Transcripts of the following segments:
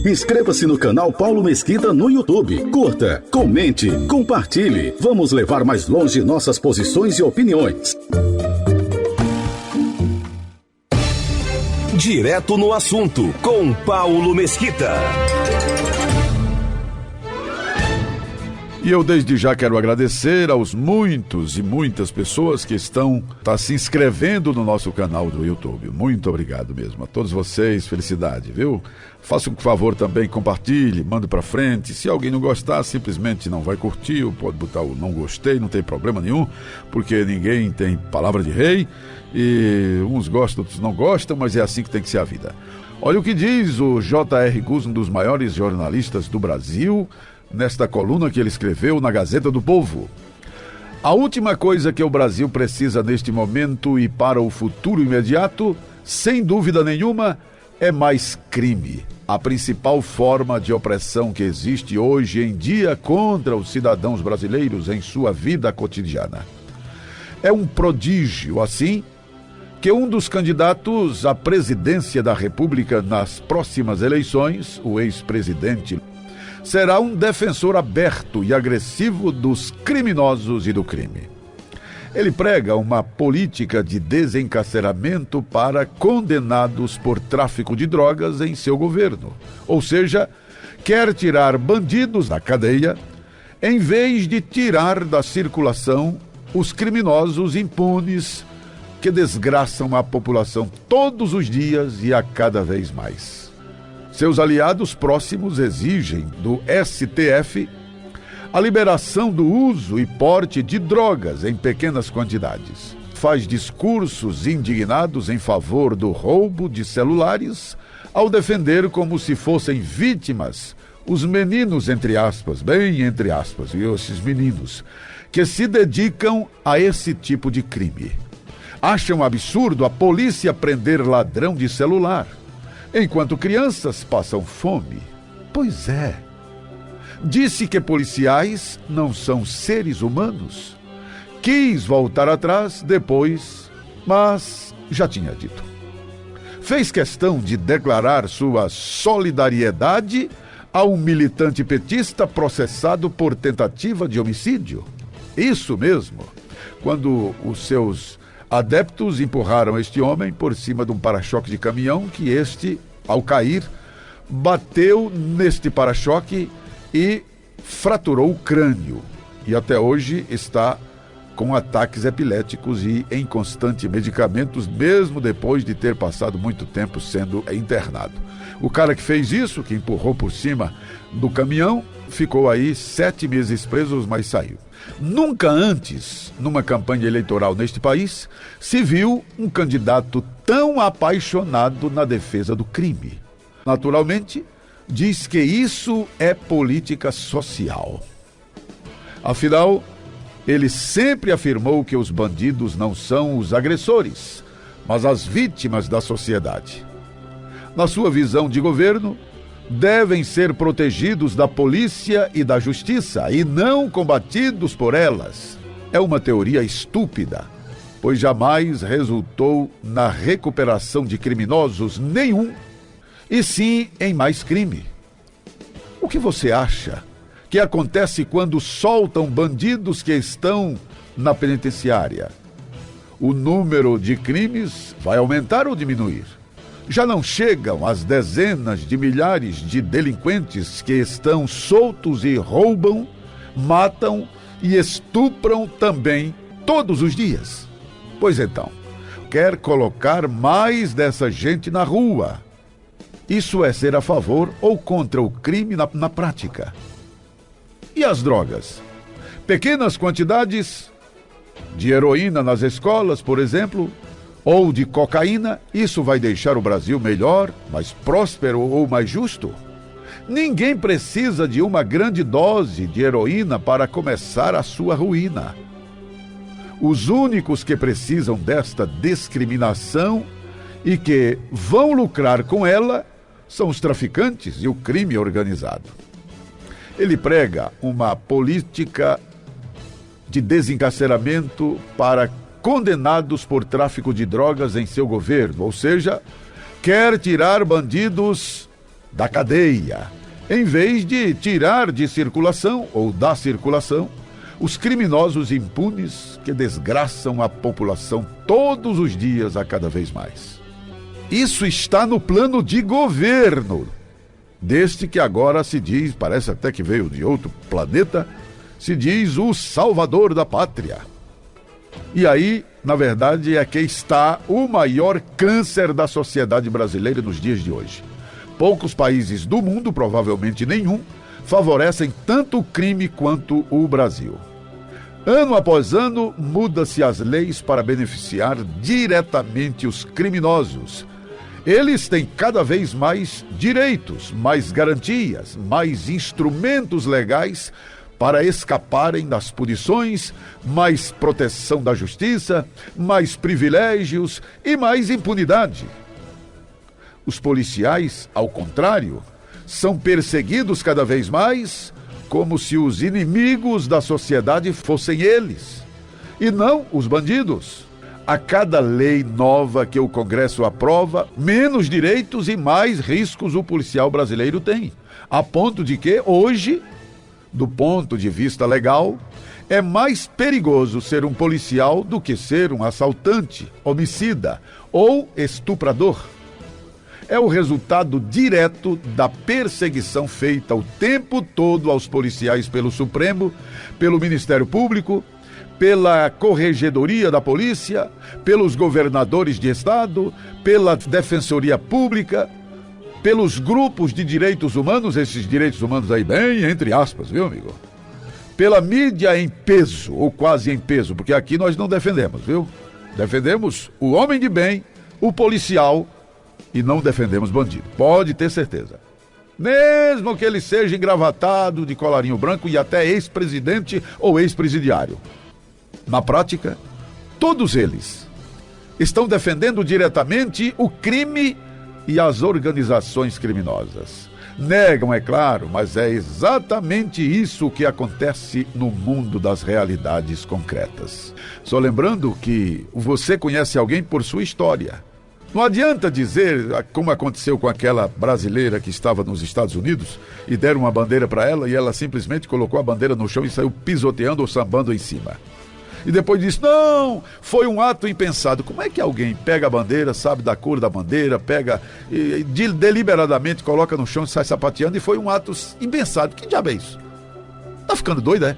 Inscreva-se no canal Paulo Mesquita no YouTube. Curta, comente, compartilhe. Vamos levar mais longe nossas posições e opiniões. Direto no assunto, com Paulo Mesquita. E eu desde já quero agradecer aos muitos e muitas pessoas que estão se inscrevendo no nosso canal do YouTube. Muito obrigado mesmo. A todos vocês, felicidade, viu? Faça um favor também, compartilhe, mande pra frente. Se alguém não gostar, simplesmente não vai curtir, ou pode botar o não gostei, não tem problema nenhum, porque ninguém tem palavra de rei, e uns gostam, outros não gostam, mas é assim que tem que ser a vida. Olha o que diz o J.R. Guz, um dos maiores jornalistas do Brasil, nesta coluna que ele escreveu na Gazeta do Povo. A última coisa que o Brasil precisa neste momento e para o futuro imediato, sem dúvida nenhuma, é mais crime. A principal forma de opressão que existe hoje em dia contra os cidadãos brasileiros em sua vida cotidiana. É um prodígio, assim, que um dos candidatos à presidência da República nas próximas eleições, o ex-presidente, será um defensor aberto e agressivo dos criminosos e do crime. Ele prega uma política de desencarceramento para condenados por tráfico de drogas em seu governo. Ou seja, quer tirar bandidos da cadeia, em vez de tirar da circulação os criminosos impunes que desgraçam a população todos os dias e a cada vez mais. Seus aliados próximos exigem do STF a liberação do uso e porte de drogas em pequenas quantidades. Faz discursos indignados em favor do roubo de celulares, ao defender como se fossem vítimas os meninos, entre aspas, bem entre aspas, e esses meninos, que se dedicam a esse tipo de crime. Acham absurdo a polícia prender ladrão de celular, enquanto crianças passam fome. Pois é. Disse que policiais não são seres humanos. Quis voltar atrás depois, mas já tinha dito. Fez questão de declarar sua solidariedade a um militante petista processado por tentativa de homicídio. Isso mesmo, quando os seus adeptos empurraram este homem por cima de um para-choque de caminhão que este, ao cair, bateu neste para-choque e fraturou o crânio. E até hoje está com ataques epiléticos e em constante medicamentos, mesmo depois de ter passado muito tempo sendo internado. O cara que fez isso, que empurrou por cima do caminhão, ficou aí 7 meses preso, mas saiu. Nunca antes, numa campanha eleitoral neste país, se viu um candidato tão apaixonado na defesa do crime. Naturalmente, diz que isso é política social. Afinal, ele sempre afirmou que os bandidos não são os agressores, mas as vítimas da sociedade. Na sua visão de governo, devem ser protegidos da polícia e da justiça e não combatidos por elas. É uma teoria estúpida, pois jamais resultou na recuperação de criminosos nenhum, e sim em mais crime. O que você acha que acontece quando soltam bandidos que estão na penitenciária? O número de crimes vai aumentar ou diminuir? Já não chegam às dezenas de milhares de delinquentes que estão soltos e roubam, matam e estupram também todos os dias? Pois então, quer colocar mais dessa gente na rua. Isso é ser a favor ou contra o crime na prática. E as drogas? Pequenas quantidades de heroína nas escolas, por exemplo, ou de cocaína, isso vai deixar o Brasil melhor, mais próspero ou mais justo? Ninguém precisa de uma grande dose de heroína para começar a sua ruína. Os únicos que precisam desta discriminação e que vão lucrar com ela são os traficantes e o crime organizado. Ele prega uma política de desencarceramento para condenados por tráfico de drogas em seu governo, ou seja, quer tirar bandidos da cadeia, em vez de tirar de circulação ou da circulação os criminosos impunes que desgraçam a população todos os dias a cada vez mais. Isso está no plano de governo deste que agora se diz, parece até que veio de outro planeta, se diz o salvador da pátria. E aí, na verdade, é que está o maior câncer da sociedade brasileira nos dias de hoje. Poucos países do mundo, provavelmente nenhum, favorecem tanto o crime quanto o Brasil. Ano após ano, muda-se as leis para beneficiar diretamente os criminosos. Eles têm cada vez mais direitos, mais garantias, mais instrumentos legais para escaparem das punições, mais proteção da justiça, mais privilégios e mais impunidade. Os policiais, ao contrário, são perseguidos cada vez mais como se os inimigos da sociedade fossem eles, e não os bandidos. A cada lei nova que o Congresso aprova, menos direitos e mais riscos o policial brasileiro tem. A ponto de que, hoje, do ponto de vista legal, é mais perigoso ser um policial do que ser um assaltante, homicida ou estuprador. É o resultado direto da perseguição feita o tempo todo aos policiais pelo Supremo, pelo Ministério Público, pela Corregedoria da Polícia, pelos governadores de Estado, pela Defensoria Pública, pelos grupos de direitos humanos, esses direitos humanos aí bem entre aspas, viu, amigo? Pela mídia em peso, ou quase em peso, porque aqui nós não defendemos, viu? Defendemos o homem de bem, o policial, e não defendemos bandido, pode ter certeza. Mesmo que ele seja engravatado de colarinho branco e até ex-presidente ou ex-presidiário. Na prática, todos eles estão defendendo diretamente o crime e as organizações criminosas. Negam, é claro, mas é exatamente isso que acontece no mundo das realidades concretas. Só lembrando que você conhece alguém por sua história. Não adianta dizer, como aconteceu com aquela brasileira que estava nos Estados Unidos e deram uma bandeira para ela e ela simplesmente colocou a bandeira no chão e saiu pisoteando ou sambando em cima. E depois disse, não, foi um ato impensado. Como é que alguém pega a bandeira, sabe da cor da bandeira, pega e deliberadamente coloca no chão e sai sapateando e foi um ato impensado? Que diabo é isso? Tá ficando doido, é?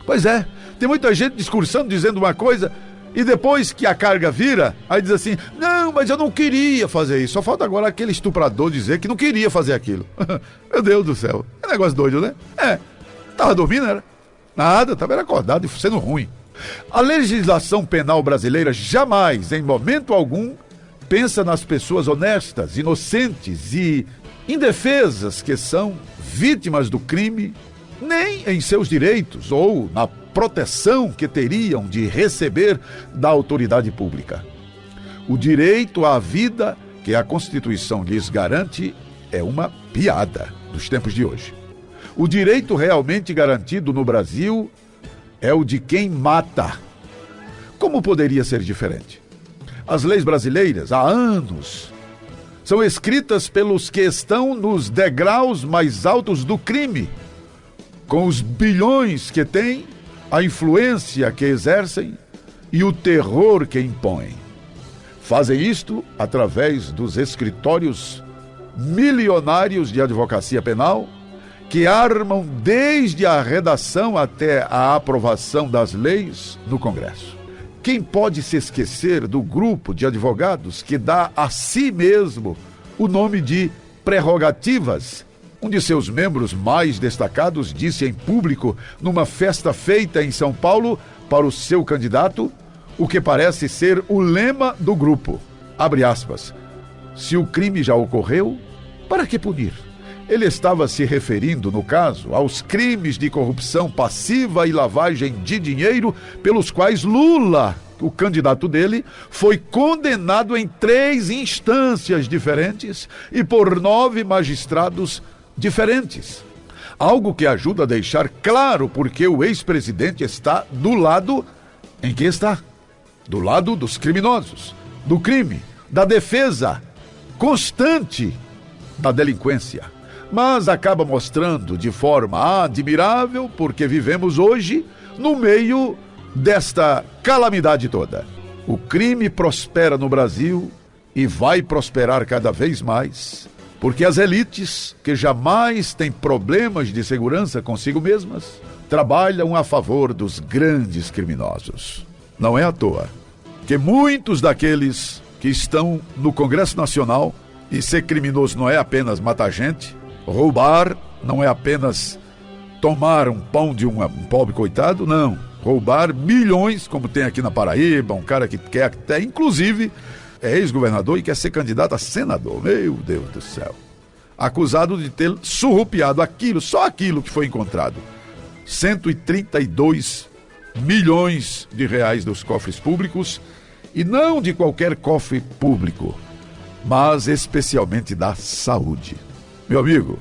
Pois é, tem muita gente discursando, dizendo uma coisa e depois que a carga vira, aí diz assim, não, mas eu não queria fazer isso. Só falta agora aquele estuprador dizer que não queria fazer aquilo. Meu Deus do céu, é um negócio doido, né? Tava dormindo, era? Nada, tava acordado e sendo ruim. A legislação penal brasileira jamais, em momento algum, pensa nas pessoas honestas, inocentes e indefesas que são vítimas do crime, nem em seus direitos ou na proteção que teriam de receber da autoridade pública. O direito à vida que a Constituição lhes garante é uma piada dos tempos de hoje. O direito realmente garantido no Brasil é o de quem mata. Como poderia ser diferente? As leis brasileiras, há anos, são escritas pelos que estão nos degraus mais altos do crime, com os bilhões que têm, a influência que exercem e o terror que impõem. Fazem isto através dos escritórios milionários de advocacia penal, que armam desde a redação até a aprovação das leis no Congresso. Quem pode se esquecer do grupo de advogados que dá a si mesmo o nome de prerrogativas? Um de seus membros mais destacados disse em público, numa festa feita em São Paulo para o seu candidato, o que parece ser o lema do grupo. Abre aspas. Se o crime já ocorreu, para que punir? Ele estava se referindo, no caso, aos crimes de corrupção passiva e lavagem de dinheiro pelos quais Lula, o candidato dele, foi condenado em 3 instâncias diferentes e por 9 magistrados diferentes. Algo que ajuda a deixar claro porque o ex-presidente está do lado em que está. Do lado dos criminosos, do crime, da defesa constante da delinquência, mas acaba mostrando de forma admirável porque vivemos hoje no meio desta calamidade toda. O crime prospera no Brasil e vai prosperar cada vez mais, porque as elites, que jamais têm problemas de segurança consigo mesmas, trabalham a favor dos grandes criminosos. Não é à toa que muitos daqueles que estão no Congresso Nacional, e ser criminoso não é apenas matar gente, roubar não é apenas tomar um pão de um pobre coitado, não. Roubar milhões, como tem aqui na Paraíba, um cara que quer até, inclusive, é ex-governador e quer ser candidato a senador. Meu Deus do céu. Acusado de ter surrupiado só aquilo que foi encontrado. 132 milhões de reais dos cofres públicos, e não de qualquer cofre público, mas especialmente da saúde. Meu amigo,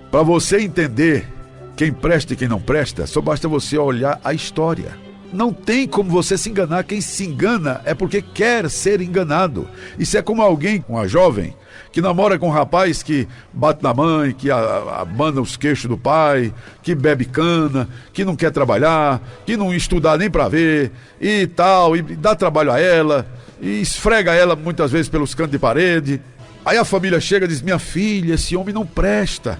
para você entender quem presta e quem não presta, só basta você olhar a história. Não tem como você se enganar. Quem se engana é porque quer ser enganado. Isso é como alguém, uma jovem, que namora com um rapaz que bate na mãe, que abana os queixos do pai, que bebe cana, que não quer trabalhar, que não estudar nem pra ver, e tal, e dá trabalho a ela, e esfrega ela muitas vezes pelos cantos de parede. Aí a família chega e diz: minha filha, esse homem não presta.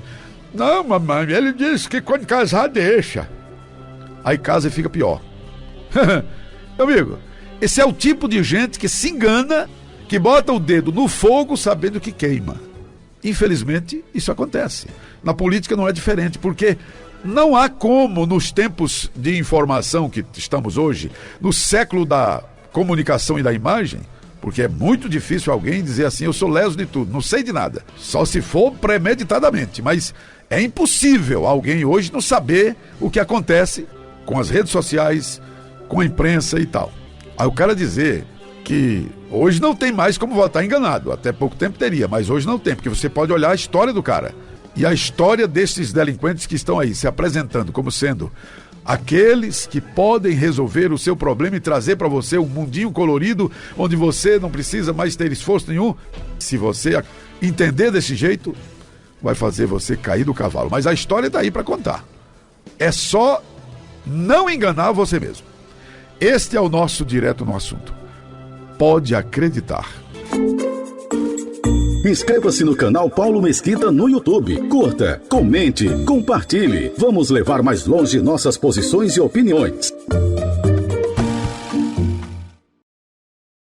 Não, mamãe, ele disse que quando casar deixa. Aí casa e fica pior. Meu amigo, esse é o tipo de gente que se engana, que bota o dedo no fogo sabendo que queima. Infelizmente, isso acontece. Na política não é diferente, porque não há como, nos tempos de informação que estamos hoje, no século da comunicação e da imagem, porque é muito difícil alguém dizer assim: eu sou leso de tudo, não sei de nada. Só se for premeditadamente, mas é impossível alguém hoje não saber o que acontece com as redes sociais, com a imprensa e tal. Aí o cara dizer que hoje não tem mais como votar enganado. Até pouco tempo teria, mas hoje não tem, porque você pode olhar a história do cara. E a história desses delinquentes que estão aí se apresentando como sendo aqueles que podem resolver o seu problema e trazer para você um mundinho colorido, onde você não precisa mais ter esforço nenhum. Se você entender desse jeito, vai fazer você cair do cavalo. Mas a história está aí para contar. É só não enganar você mesmo. Este é o nosso Direto no Assunto. Pode acreditar. Inscreva-se no canal Paulo Mesquita no YouTube. Curta, comente, compartilhe. Vamos levar mais longe nossas posições e opiniões.